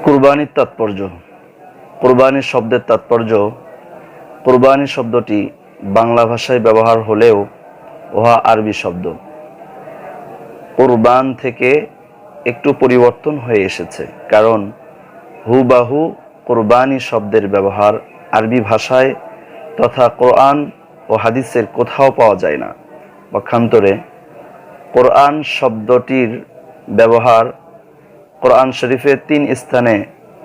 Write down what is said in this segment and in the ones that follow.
কুরবানির তাৎপর্য। কুরবানির শব্দের তাৎপর্য, কুরবানি শব্দটি বাংলা ভাষায় ব্যবহার হলেও উহা আরবি শব্দ। কুরবান থেকে একটু পরিবর্তন হয়ে এসেছে, কারণ হুবাহু কুরবানি শব্দের ব্যবহার আরবি ভাষায় তথা কোরআন ও হাদিসের কোথাও পাওয়া যায় না। পক্ষান্তরে কোরআন শব্দটির ব্যবহার কোরআন শরীফে 3 স্থানে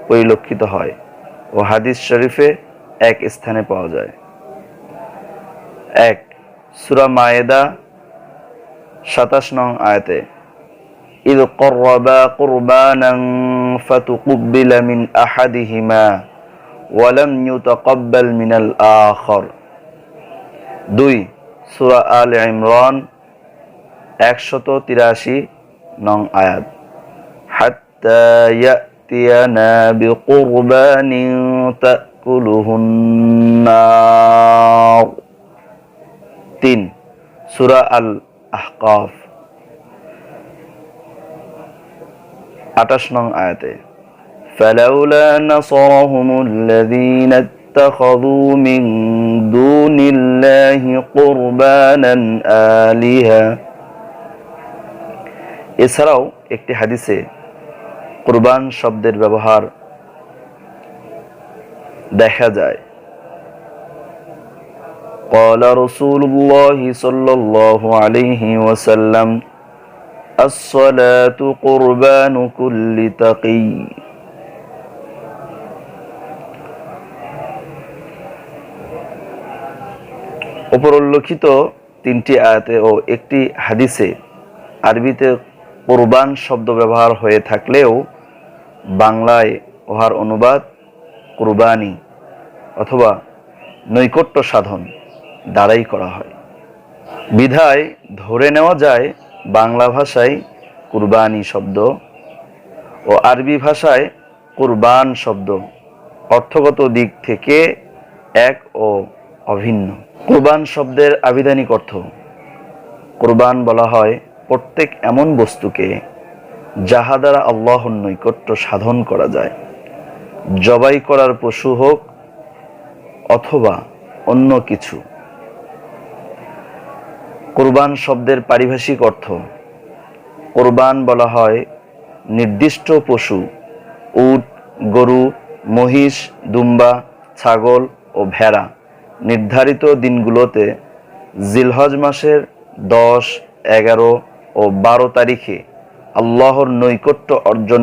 পরিলক্ষিত হয় ও হাদিস শরীফে 1 স্থানে পাওয়া যায়। 1 সূরা মায়েদা 27 নং আয়াতে ইয ক্বাররাবা কুরবানান ফাতুকুব্বিলা মিন আহাদিহিমা ওয়া লাম ইউতাকাব্বাল মিনাল আখার। 2 সূরা আলে ইমরান 183 নং আয়াত হাত্তা ইয়াতিয়ানা বিকুরবানিন তাকুলুহুন নার। 3 সূরা আল আহকাফ 28 নং আয়াতে ফালাউলা নাসারাহুমুল্লাযীনা ইত্তাখাযু মিন দুনিল্লাহি কুরবানান আলিহা। এছাড়াও একটি হাদিসে কুরবান শব্দের ব্যবহার দেখা যায়। قال رسول الله صلى الله عليه وسلم الصلاة قربان كل تقي। উপরোল্লিখিত 3টি আয়াতে ও একটি হাদিসে আরবিতে কুরবান শব্দ ব্যবহার হয়ে থাকলেও বাংলায় উহার অনুবাদ কুরবানি অথবা নৈকট্য সাধন দ্বারাই করা হয়। বিধায় ধরে নেওয়া যায় বাংলা ভাষায় কুরবানি শব্দ ও আরবি ভাষায় কুরবান শব্দ অর্থগত দিক থেকে এক ও অভিন্ন। কুরবান শব্দের আবিধানিক অর্থ, কুরবান বলা হয় প্রত্যেক এমন বস্তুকে যাহা দ্বারা আল্লাহর নৈকট্য সাধন করা যায়, জবাই করার পশু হোক অথবা অন্য কিছু। কুরবান শব্দের পারিভাষিক অর্থ, কুরবান বলা হয় নির্দিষ্ট পশু, উট, গরু, মহিষ, দুম্বা, ছাগল ও ভেড়া নির্ধারিত দিনগুলোতে জিলহজ মাসের 10, 11 ও 12 তারিখে আল্লাহর নৈকট্য অর্জনের